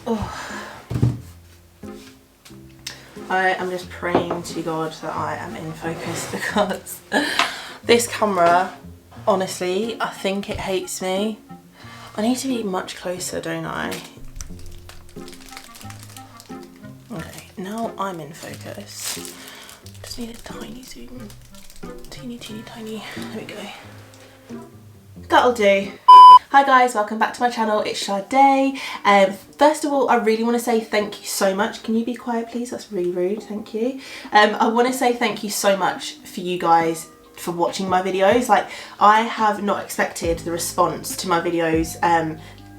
Oh. I am just praying to God that I am in focus because this camera, honestly, I think it hates me. I need to be much closer, don't I? Okay, now I'm in focus. Just need a tiny zoom. Teeny, tiny. There we go. That'll do. Hi guys, welcome back to my channel. It's Sade. First of all, I really want to say thank you so much. Can you be quiet please? That's really rude, thank you. I want to say thank you so much for you guys for watching my videos. Like, I have not expected the response to my videos,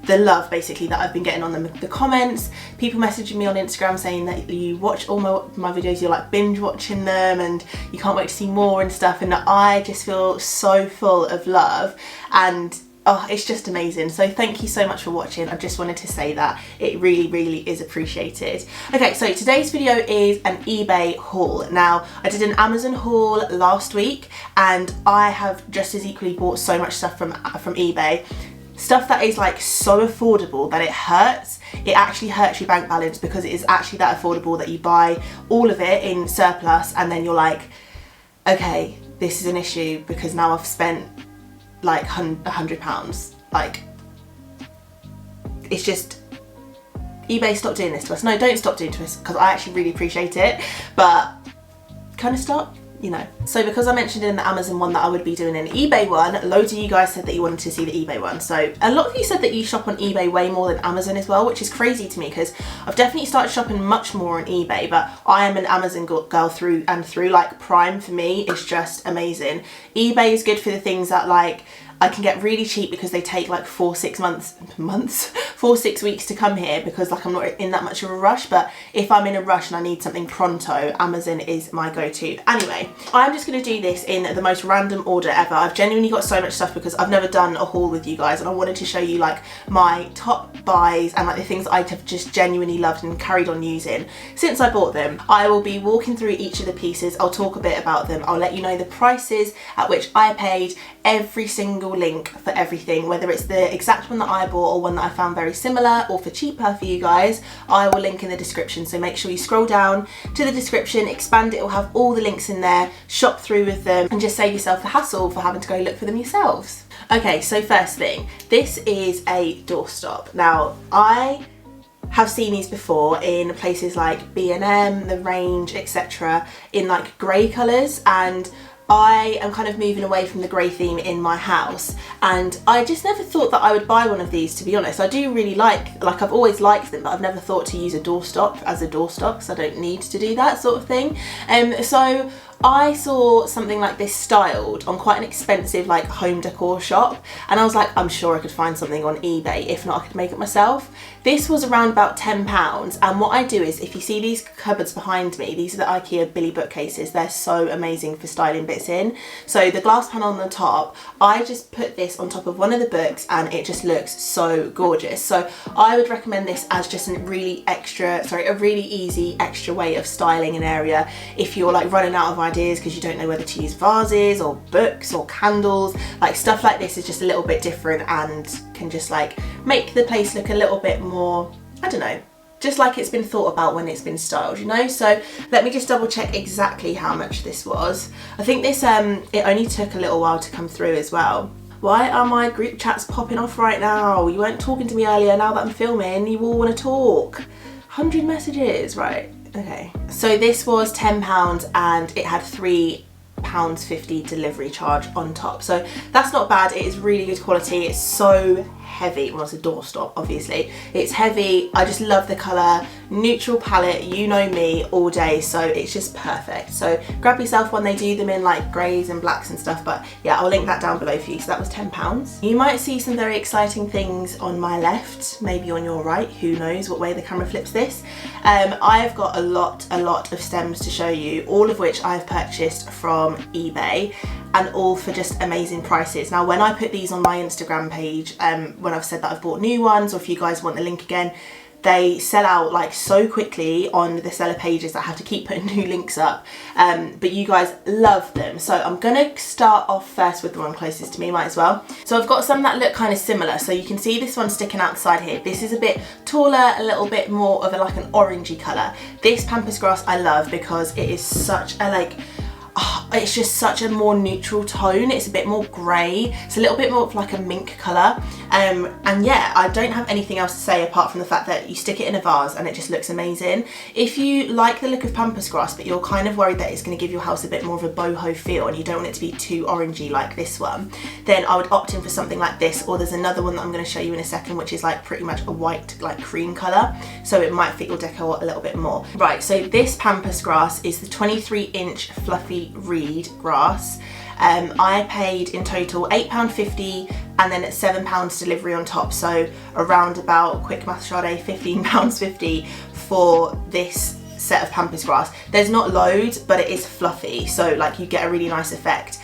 the love basically that I've been getting on them, the comments, people messaging me on Instagram saying that you watch all my videos, you're like binge watching them and you can't wait to see more and stuff, and I just feel so full of love and oh, it's just amazing. So thank you so much for watching. I just wanted to say that it really is appreciated. Okay, so today's video is an eBay haul. Now, I did an Amazon haul last week and I have just as equally bought so much stuff from eBay. Stuff that is like so affordable that it hurts. It actually hurts your bank balance because it is actually that affordable that you buy all of it in surplus and then you're like, okay, this is an issue because now I've spent like £100. Like, it's just, eBay, stop doing this to us. No, don't stop doing it to us because I actually really appreciate it, but kind of stop, you know. So because I mentioned in the Amazon one that I would be doing an eBay one, loads of you guys said that you wanted to see the eBay one. So a lot of you said that you shop on eBay way more than Amazon as well, which is crazy to me because I've definitely started shopping much more on eBay, but I am an Amazon girl through and through. Like, Prime for me is just amazing. eBay is good for the things that like I can get really cheap because they take like 4-6 weeks to come here because like I'm not in that much of a rush, but if I'm in a rush and I need something pronto, Amazon is my go-to. Anyway, I'm just going to do this in the most random order ever. I've genuinely got so much stuff because I've never done a haul with you guys and I wanted to show you like my top buys and like the things that I have just genuinely loved and carried on using since I bought them. I will be walking through each of the pieces. I'll talk a bit about them. I'll let you know the prices at which I paid, every single link for everything, whether it's the exact one that I bought or one that I found very similar or for cheaper for you guys. I will link in the description, so make sure you scroll down to the description, expand it, will have all the links in there, shop through with them and just save yourself the hassle for having to go look for them yourselves. Okay, so first thing, this is a doorstop. Now, I have seen these before in places like B&M, The Range, etc. in like grey colours, and I am kind of moving away from the grey theme in my house and I just never thought that I would buy one of these, to be honest. I do really like I've always liked them, but I've never thought to use a doorstop as a doorstop because I don't need to do that sort of thing. So I saw something like this styled on quite an expensive like home decor shop and I was like, I'm sure I could find something on eBay, if not I could make it myself. This was around about £10 and what I do is, if you see these cupboards behind me, these are the IKEA Billy bookcases. They're so amazing for styling bits in. So the glass panel on the top, I just put this on top of one of the books and it just looks so gorgeous. So I would recommend this as just a really easy extra way of styling an area if you're like running out of ideas because you don't know whether to use vases or books or candles. Like, stuff like this is just a little bit different and can just like make the place look a little bit more, I don't know, just like it's been thought about when it's been styled, you know. So let me just double check exactly how much this was. I think this it only took a little while to come through as well. Why are my group chats popping off right now? You weren't talking to me earlier. Now that I'm filming, you all want to talk. 100 messages, right? Okay, so this was £10 and it had £3.50 delivery charge on top, so that's not bad. It is really good quality. It's so heavy. Well, it's a doorstop, obviously. It's heavy. I just love the colour. Neutral palette, you know me, all day, so it's just perfect. So grab yourself one. They do them in like greys and blacks and stuff, but yeah, I'll link that down below for you. So that was £10. You might see some very exciting things on my left, maybe on your right, who knows what way the camera flips this. I've got a lot of stems to show you, all of which I've purchased from eBay and all for just amazing prices. Now, when I put these on my Instagram page, when I've said that I've bought new ones, or if you guys want the link again, they sell out like so quickly on the seller pages that I have to keep putting new links up, but you guys love them. So I'm gonna start off first with the one closest to me, might as well. So I've got some that look kind of similar. So you can see this one sticking out the side here. This is a bit taller, a little bit more of a, like an orangey colour. This Pampas grass I love because it is such a like, it's just such a more neutral tone. It's a bit more grey. It's a little bit more of like a mink colour. And yeah, I don't have anything else to say apart from the fact that you stick it in a vase and it just looks amazing. If you like the look of Pampas grass but you're kind of worried that it's going to give your house a bit more of a boho feel and you don't want it to be too orangey like this one, then I would opt in for something like this, or there's another one that I'm going to show you in a second which is like pretty much a white like cream colour, so it might fit your decor a little bit more. Right, so this Pampas grass is the 23-inch fluffy reed grass. I paid in total £8.50 and then it's £7 delivery on top, so around about, quick math Sade, £15.50 for this set of Pampas grass. There's not loads, but it is fluffy, so like you get a really nice effect.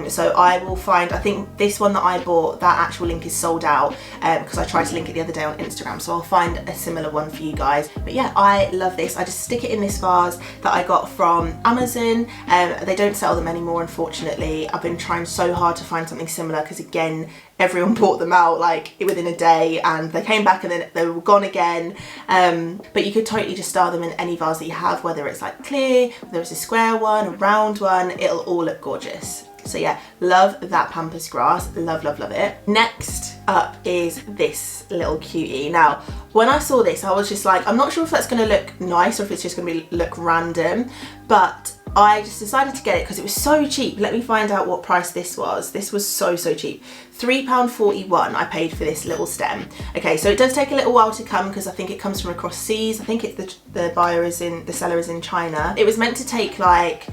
So I will find, I think this one that I bought, that actual link is sold out because I tried to link it the other day on Instagram, so I'll find a similar one for you guys. But yeah, I love this. I just stick it in this vase that I got from Amazon. They don't sell them anymore, unfortunately. I've been trying so hard to find something similar because again, everyone bought them out like within a day and they came back and then they were gone again. But you could totally just style them in any vase that you have, whether it's like clear, whether it's a square one, a round one, it'll all look gorgeous. So yeah, love that Pampas grass, love, love, love it. Next up is this little cutie. Now, when I saw this, I was just like, I'm not sure if that's gonna look nice or if it's just gonna look random, but I just decided to get it because it was so cheap. Let me find out what price this was. This was so cheap. £3.41 I paid for this little stem. Okay, so it does take a little while to come because I think it comes from across seas. I think it's the seller is in China. It was meant to take like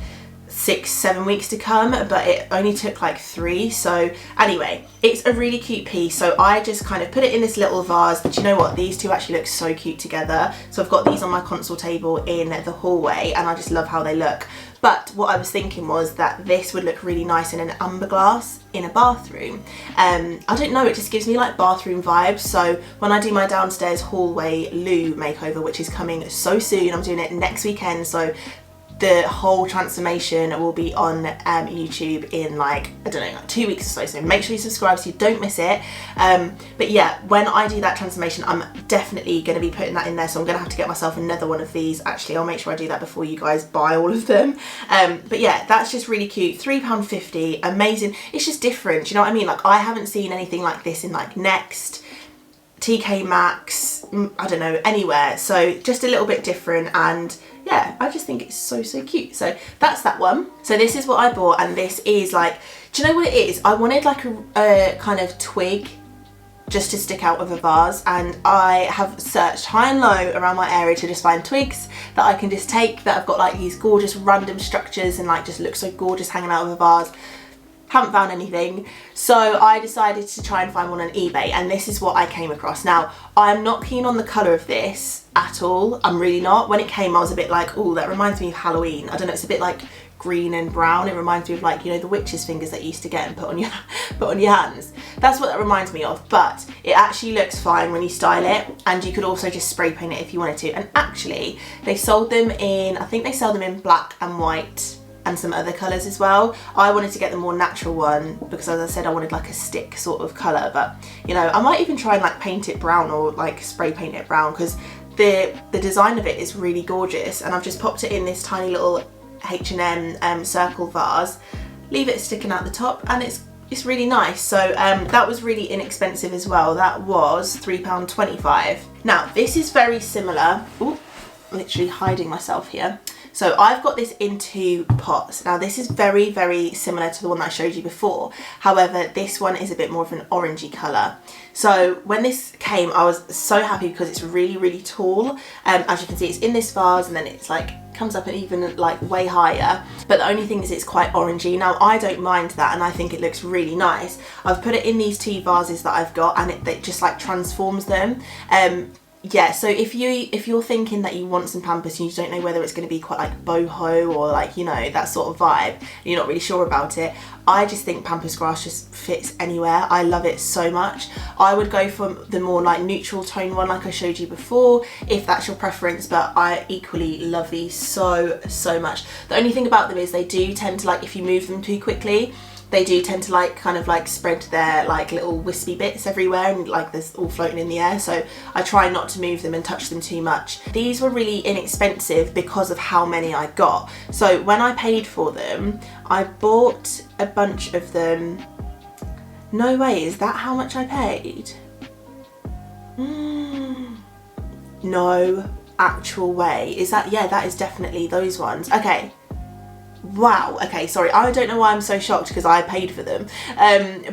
6-7 weeks to come, but it only took like 3. So anyway, it's a really cute piece. So I just kind of put it in this little vase. But you know what, these two actually look so cute together. So I've got these on my console table in the hallway and I just love how they look. But what I was thinking was that this would look really nice in an amber glass in a bathroom. I don't know, it just gives me like bathroom vibes. So when I do my downstairs hallway loo makeover, which is coming so soon, I'm doing it next weekend, so the whole transformation will be on YouTube in like, I don't know, like 2 weeks or so, so make sure you subscribe so you don't miss it. But yeah, when I do that transformation, I'm definitely going to be putting that in there, so I'm going to have to get myself another one of these. Actually, I'll make sure I do that before you guys buy all of them. But yeah, that's just really cute. £3.50, amazing. It's just different, you know what I mean? Like, I haven't seen anything like this in like Next, TK Maxx, I don't know, anywhere. So just a little bit different, and yeah, I just think it's so cute. So that's that one. So this is what I bought, and this is like, do you know what it is? I wanted like a kind of twig just to stick out of a vase, and I have searched high and low around my area to just find twigs that I can just take that have got like these gorgeous random structures and like just look so gorgeous hanging out of a vase. Haven't found anything, so I decided to try and find one on eBay, and this is what I came across. Now, I'm not keen on the colour of this at all. I'm really not. When it came, I was a bit like, oh, that reminds me of Halloween. I don't know, it's a bit like green and brown. It reminds me of like, you know, the witch's fingers that you used to get and put on your hands. That's what that reminds me of, but it actually looks fine when you style it, and you could also just spray paint it if you wanted to. And actually, they sold them in, I think they sell them in black and white and some other colours as well. I wanted to get the more natural one because, as I said, I wanted like a stick sort of colour, but you know, I might even try and like paint it brown or like spray paint it brown because the design of it is really gorgeous. And I've just popped it in this tiny little H&M circle vase, leave it sticking out the top, and it's really nice. So that was really inexpensive as well. That was £3.25. Now this is very similar. Ooh, literally hiding myself here. So I've got this in 2 pots. Now this is very similar to the one that I showed you before. However, this one is a bit more of an orangey colour. So when this came, I was so happy because it's really tall. As you can see, it's in this vase and then it's like comes up and even like way higher. But the only thing is it's quite orangey. Now I don't mind that, and I think it looks really nice. I've put it in these 2 vases that I've got, and it just like transforms them. yeah, so if you're thinking that you want some Pampas and you don't know whether it's going to be quite like boho or like, you know, that sort of vibe, and you're not really sure about it, I just think Pampas grass just fits anywhere. I love it so much. I would go for the more like neutral tone one like I showed you before, if that's your preference, but I equally love these so much. The only thing about them is they do tend to, like, if you move them too quickly, they do tend to like kind of like spread their like little wispy bits everywhere, and like there's all floating in the air, so I try not to move them and touch them too much. These were really inexpensive because of how many I got. So when I paid for them, I bought a bunch of them. No way, is that how much I paid? No actual way. Is that, yeah, that is definitely those ones. Okay. Wow, okay, sorry, I don't know why I'm so shocked because I paid for them.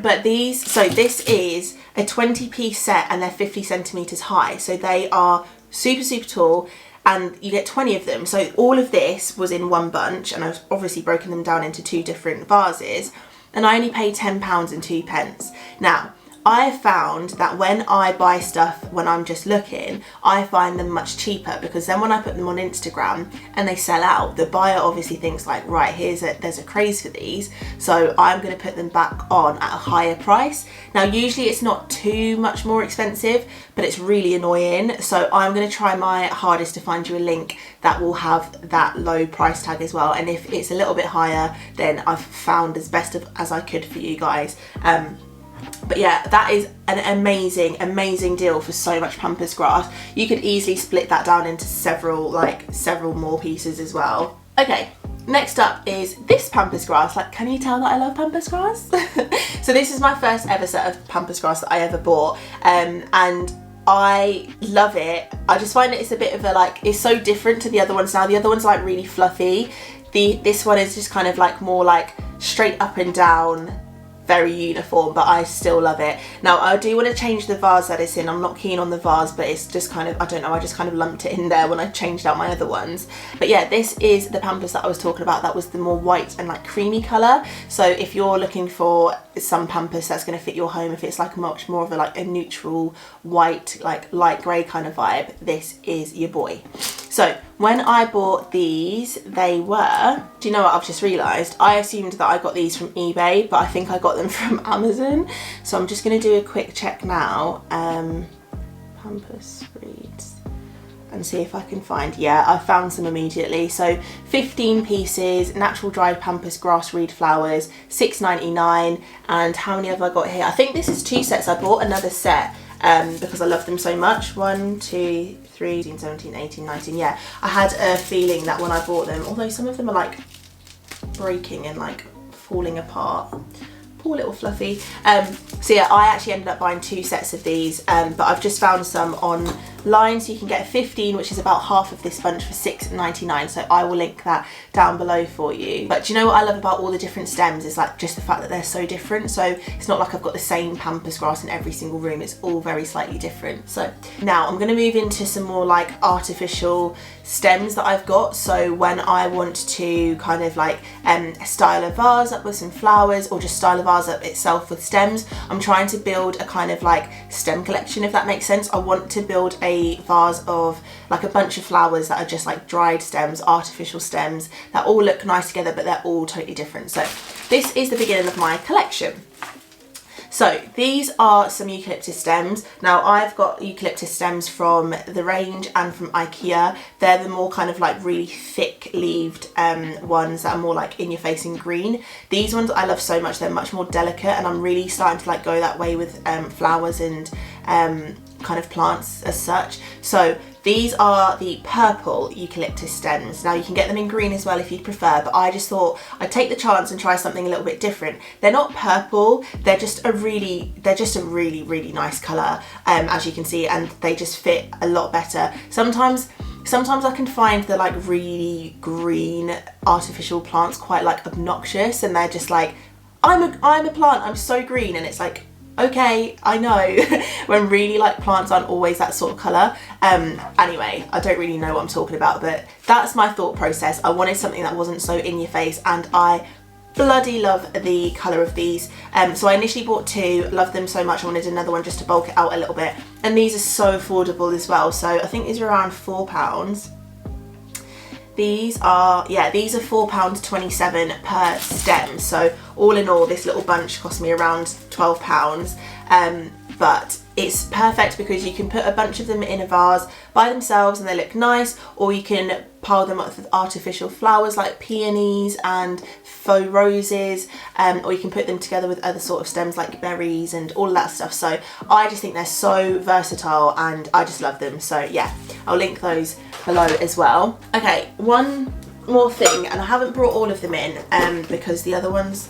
But these, so this is a 20-piece set and they're 50 centimeters high. So they are super tall and you get 20 of them. So all of this was in one bunch, and I've obviously broken them down into 2 different vases, and I only paid £10 and 2 pence. Now, I have found that when I buy stuff when I'm just looking, I find them much cheaper, because then when I put them on Instagram and they sell out, the buyer obviously thinks like, right, there's a craze for these, so I'm going to put them back on at a higher price. Now usually it's not too much more expensive, but it's really annoying, so I'm going to try my hardest to find you a link that will have that low price tag as well, and if it's a little bit higher, then I've found as best as I could for you guys. But yeah, that is an amazing deal for so much Pampas grass. You could easily split that down into several more pieces as well. Okay, next up is this Pampas grass. Like, can you tell that I love Pampas grass? So this is my first ever set of Pampas grass that I ever bought, and I love it. I just find it's a bit of a, like, it's so different to the other ones now. The other one's like really fluffy. This one is just kind of like more like straight up and down, very uniform, but I still love it. Now I do want to change the vase that it's in. I'm not keen on the vase, but it's just kind of, I don't know, I just kind of lumped it in there when I changed out my other ones. But yeah, this is the Pampas that I was talking about. That was the more white and like creamy colour. So if you're looking for some Pampas that's going to fit your home, if it's like much more of a neutral white, like light grey kind of vibe, this is your boy. So when I bought these, they were, do you know what, I've just realised, I assumed that I got these from eBay, but I think I got them from Amazon. So I'm just going to do a quick check now, Pampas reeds, and see if I can find, yeah, I found some immediately. So 15 pieces, natural dried Pampas grass reed flowers, $6.99, and how many have I got here? I think this is 2 sets. I bought another set because I love them so much. 1, 2, 3, 16, 17, 18, 19, yeah. I had a feeling that when I bought them, although some of them are like breaking and like falling apart, poor little fluffy. So yeah, I actually ended up buying 2 sets of these, but I've just found some online, so you can get a 15, which is about half of this bunch, for $6.99, so I will link that down below for you. But do you know what I love about all the different stems is like just the fact that they're so different. So it's not like I've got the same Pampas grass in every single room, it's all very slightly different. So now I'm going to move into some more like artificial stems that I've got. So when I want to kind of like style a vase up with some flowers, or just style a vase up itself with stems, I'm trying to build a kind of like stem collection, if that makes sense. I want to build a vase of like a bunch of flowers that are just like dried stems, artificial stems, that all look nice together, but they're all totally different. So this is the beginning of my collection. So these are some eucalyptus stems. Now I've got eucalyptus stems from the range and from IKEA. They're the more kind of like really thick leaved ones that are more like in your face and green. These ones I love so much. They're much more delicate, and I'm really starting to like go that way with flowers and kind of plants as such. So these are the purple eucalyptus stems. Now you can get them in green as well if you'd prefer, but I just thought I'd take the chance and try something a little bit different. They're not purple, they're just a really nice colour, as you can see, and they just fit a lot better. Sometimes I can find the like really green artificial plants quite like obnoxious, and they're just like, I'm a plant, I'm so green, and it's like, okay, I know, when really like plants aren't always that sort of colour. Anyway, I don't really know what I'm talking about, but that's my thought process. I wanted something that wasn't so in your face, and I bloody love the colour of these. So I initially bought 2, loved them so much I wanted another one just to bulk it out a little bit. And these are so affordable as well. So I think these are around £4. These are, yeah, these are £4.27 per stem. So all in all, this little bunch cost me around £12. But it's perfect because you can put a bunch of them in a vase by themselves and they look nice, or you can pile them up with artificial flowers like peonies and faux roses, or you can put them together with other sort of stems like berries and all of that stuff. So I just think they're so versatile and I just love them. So yeah, I'll link those below as well. Okay, one more thing, and I haven't brought all of them in because the other one's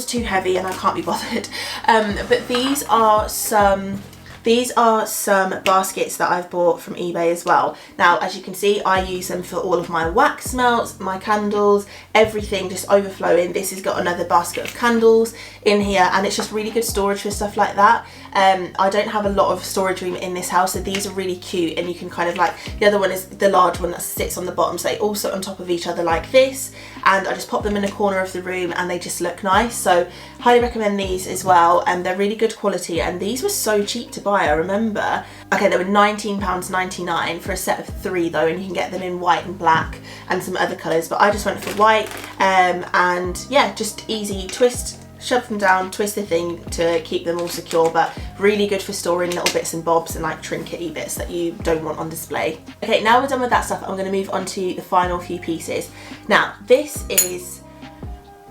too heavy and I can't be bothered. But these are some baskets that I've bought from eBay as well. Now, as you can see, I use them for all of my wax melts, my candles, everything just overflowing. This has got another basket of candles in here, and it's just really good storage for stuff like that. I don't have a lot of storage room in this house, so these are really cute, and you can kind of like, the other one is the large one that sits on the bottom, so they all sit on top of each other like this, and I just pop them in a corner of the room and they just look nice. So highly recommend these as well, and they're really good quality, and these were so cheap to buy, I remember. Okay, they were £19.99 for a set of 3 though, and you can get them in white and black and some other colours, but I just went for white. And yeah, just easy twist, shove them down, twist the thing to keep them all secure, but really good for storing little bits and bobs and like trinkety bits that you don't want on display. Okay, now we're done with that stuff, I'm going to move on to the final few pieces. Now, this is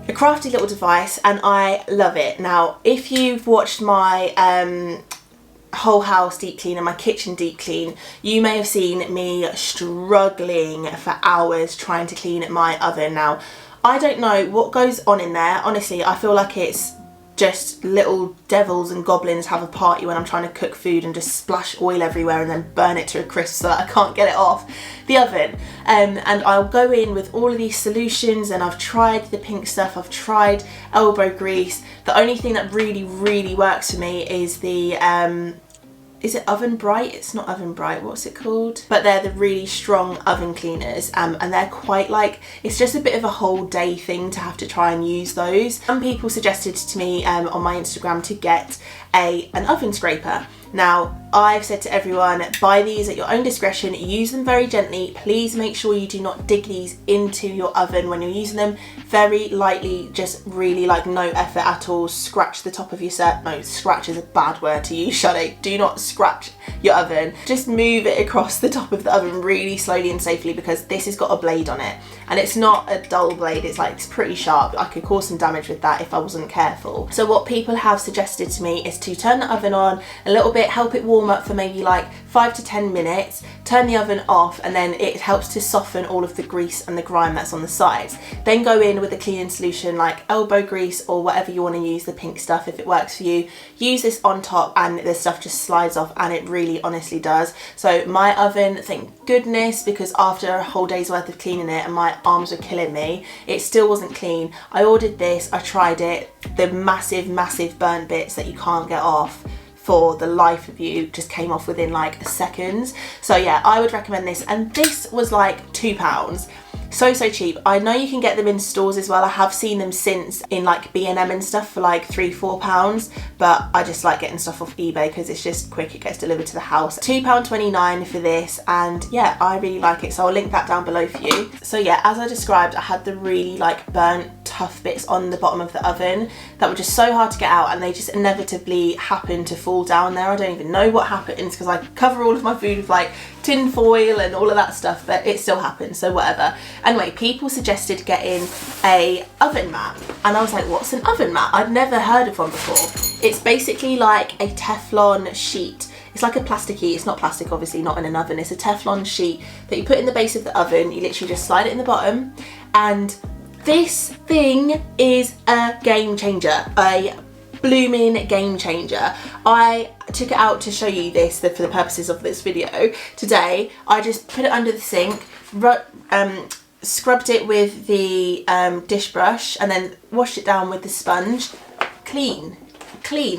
a crafty little device and I love it. Now, if you've watched my whole house deep clean and my kitchen deep clean, you may have seen me struggling for hours trying to clean my oven. Now, I don't know what goes on in there. Honestly, I feel like it's just little devils and goblins have a party when I'm trying to cook food and just splash oil everywhere and then burn it to a crisp so that I can't get it off the oven. And I'll go in with all of these solutions, and I've tried the pink stuff, I've tried elbow grease. The only thing that really works for me is the is it Oven Bright? It's not Oven Bright, what's it called? But they're the really strong oven cleaners, and they're quite like, it's just a bit of a whole day thing to have to try and use those. Some people suggested to me on my Instagram to get an oven scraper. Now, I've said to everyone, buy these at your own discretion, use them very gently. Please make sure you do not dig these into your oven when you're using them. Very lightly, just really like no effort at all. Scratch the top of your set. No, scratch is a bad word to use, Shannon. Do not scratch your oven. Just move it across the top of the oven really slowly and safely, because this has got a blade on it. And it's not a dull blade, it's pretty sharp. I could cause some damage with that if I wasn't careful. So what people have suggested to me is to turn the oven on a little bit, help it warm up for maybe like 5 to 10 minutes, turn the oven off, and then it helps to soften all of the grease and the grime that's on the sides. Then go in with a cleaning solution like elbow grease or whatever you want to use, the pink stuff if it works for you. Use this on top and the stuff just slides off, and it really honestly does. So my oven, thank goodness, because after a whole day's worth of cleaning it and my arms were killing me, it still wasn't clean. I ordered this, I tried it, the massive burnt bits that you can't get off for the life of you just came off within like seconds. So yeah, I would recommend this, and this was like £2. So cheap. I know you can get them in stores as well. I have seen them since in like B&M and stuff for like £3-4, but I just like getting stuff off eBay because it's just quick, it gets delivered to the house. £2.29 for this, and yeah, I really like it, so I'll link that down below for you. So yeah, as I described, I had the really like burnt tough bits on the bottom of the oven that were just so hard to get out, and they just inevitably happen to fall down there. I don't even know what happens because I cover all of my food with like tin foil and all of that stuff, but it still happens, so whatever. Anyway, people suggested getting a oven mat, and I was like, what's an oven mat? I'd never heard of one before. It's basically like a Teflon sheet. It's like a plasticky, it's not plastic obviously, not in an oven, it's a Teflon sheet that you put in the base of the oven. You literally just slide it in the bottom, and this thing is a game changer, a blooming game changer. I took it out to show you this for the purposes of this video today. I just put it under the sink, scrubbed it with the dish brush, and then washed it down with the sponge. Clean,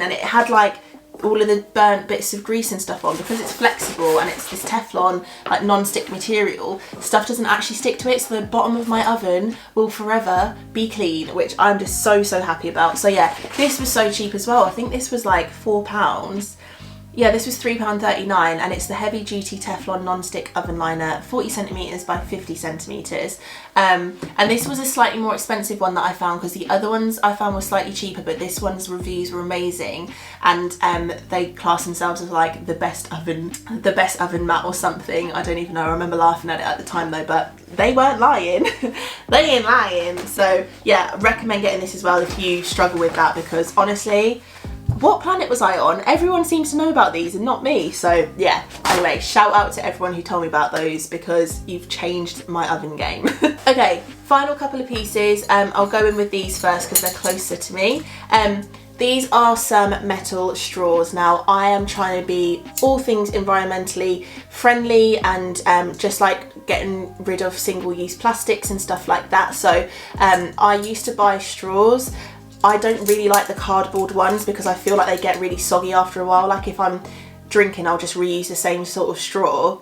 and it had like all of the burnt bits of grease and stuff on, because it's flexible and it's this Teflon like non-stick material, stuff doesn't actually stick to it, so the bottom of my oven will forever be clean, which I'm just so happy about. So yeah, this was so cheap as well. I think this was like £4. Yeah, this was £3.39, and it's the heavy duty Teflon non-stick oven liner, 40 centimetres by 50 centimetres. And this was a slightly more expensive one that I found, because the other ones I found were slightly cheaper, but this one's reviews were amazing, and they class themselves as like the best oven mat or something. I don't even know, I remember laughing at it at the time though, but they weren't lying. They ain't lying. So yeah, I recommend getting this as well if you struggle with that, because honestly, what planet was I on? Everyone seems to know about these and not me. So yeah, anyway, shout out to everyone who told me about those, because you've changed my oven game. Okay, final couple of pieces. I'll go in with these first because they're closer to me. These are some metal straws. Now, I am trying to be all things environmentally friendly and just like getting rid of single-use plastics and stuff like that. So I used to buy straws. I don't really like the cardboard ones because I feel like they get really soggy after a while. Like if I'm drinking, I'll just reuse the same sort of straw,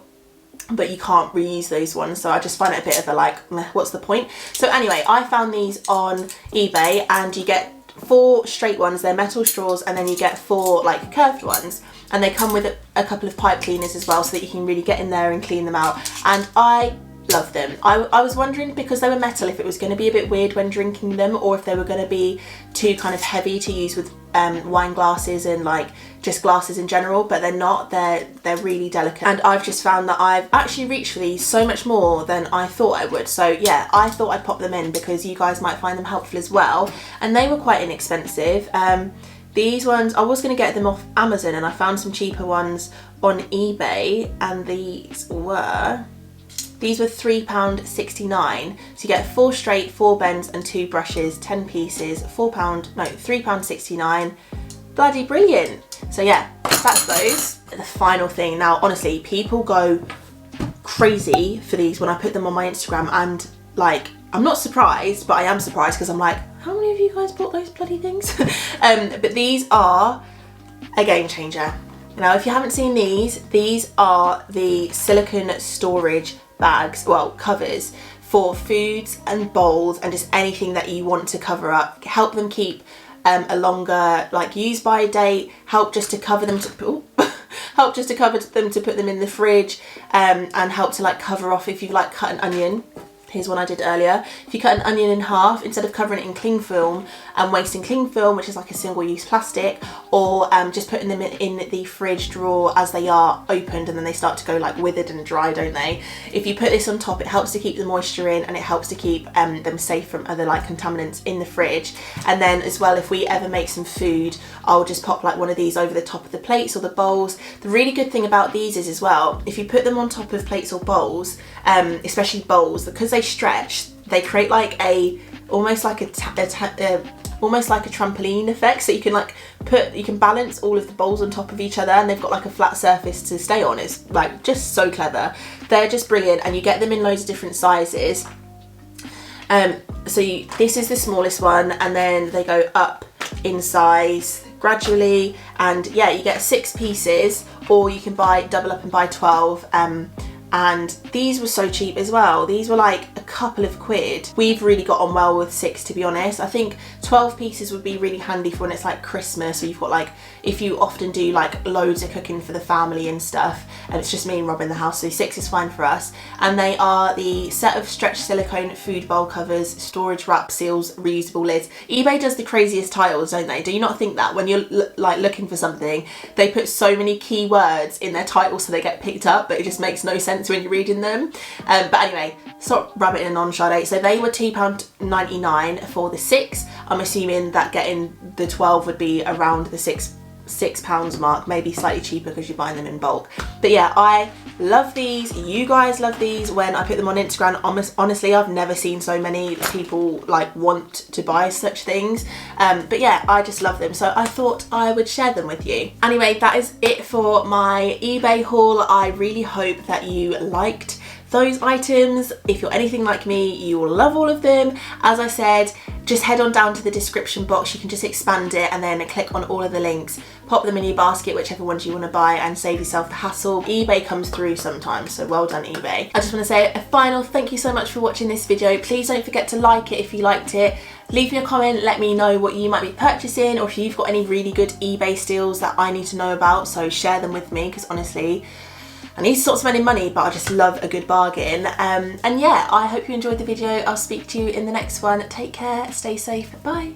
but you can't reuse those ones, so I just find it a bit of a like, meh, what's the point? So anyway, I found these on eBay, and you get 4 straight ones, they're metal straws, and then you get 4 like curved ones, and they come with a couple of pipe cleaners as well, so that you can really get in there and clean them out. And I love them. I was wondering, because they were metal, if it was going to be a bit weird when drinking them, or if they were going to be too kind of heavy to use with wine glasses and like just glasses in general, but they're not. They're really delicate, and I've just found that I've actually reached for these so much more than I thought I would. So yeah, I thought I'd pop them in because you guys might find them helpful as well, and they were quite inexpensive. These ones, I was going to get them off Amazon, and I found some cheaper ones on eBay, and these were £3.69. So you get 4 straight, 4 bends and 2 brushes, 10 pieces, £3.69. Bloody brilliant. So yeah, that's those. The final thing. Now honestly, people go crazy for these when I put them on my Instagram, and like, I'm not surprised, but I am surprised, because I'm like, how many of you guys bought those bloody things? But these are a game changer. Now if you haven't seen these are the silicone storage bags, well, covers for foods and bowls and just anything that you want to cover up. Help them keep a longer like use by date, help just to cover them to help just to cover them to put them in the fridge, and help to like cover off if you like cut an onion. Here's one I did earlier. If you cut an onion in half, instead of covering it in cling film and wasting cling film, which is like a single-use plastic, or just putting them in the fridge drawer as they are opened, and then they start to go like withered and dry, don't they? If you put this on top, it helps to keep the moisture in, and it helps to keep them safe from other like contaminants in the fridge. And then as well, if we ever make some food, I'll just pop like one of these over the top of the plates or the bowls. The really good thing about these is as well, if you put them on top of plates or bowls, especially bowls, because they stretch, they create like almost like a trampoline effect, so you can balance all of the bowls on top of each other, and they've got like a flat surface to stay on. It's like just so clever. They're just brilliant, and you get them in loads of different sizes. This is the smallest one, and then they go up in size gradually, and yeah, you get 6 pieces, or you can double up and buy 12. And these were so cheap as well. These were like a couple of quid. We've really got on well with 6, to be honest. I think 12 pieces would be really handy for when it's like Christmas, or you've got like, if you often do like loads of cooking for the family and stuff, and it's just me and Rob in the house, so 6 is fine for us. And they are the set of stretch silicone food bowl covers, storage wrap, seals, reusable lids. eBay does the craziest titles, don't they? Do you not think that when you're like looking for something, they put so many keywords in their title so they get picked up, but it just makes no sense when you're reading them. But anyway, stop rabbiting on, Sade. So they were £2.99 for the 6. I'm assuming that getting the 12 would be around the £6 mark, maybe slightly cheaper because you're buying them in bulk. But yeah, I love these. You guys love these. When I put them on Instagram, honestly, I've never seen so many people like want to buy such things. But yeah, I just love them, so I thought I would share them with you. Anyway, that is it for my eBay haul. I really hope that you liked those items. If you're anything like me, you will love all of them. As I said, just head on down to the description box. You can just expand it and then click on all of the links, pop them in your basket, whichever ones you want to buy, and save yourself the hassle. eBay comes through sometimes, so well done eBay. I just want to say a final thank you so much for watching this video. Please don't forget to like it if you liked it. Leave me a comment, let me know what you might be purchasing, or if you've got any really good eBay steals that I need to know about, so share them with me, because honestly, I need to stop spending money, but I just love a good bargain. And yeah, I hope you enjoyed the video. I'll speak to you in the next one. Take care, stay safe, bye.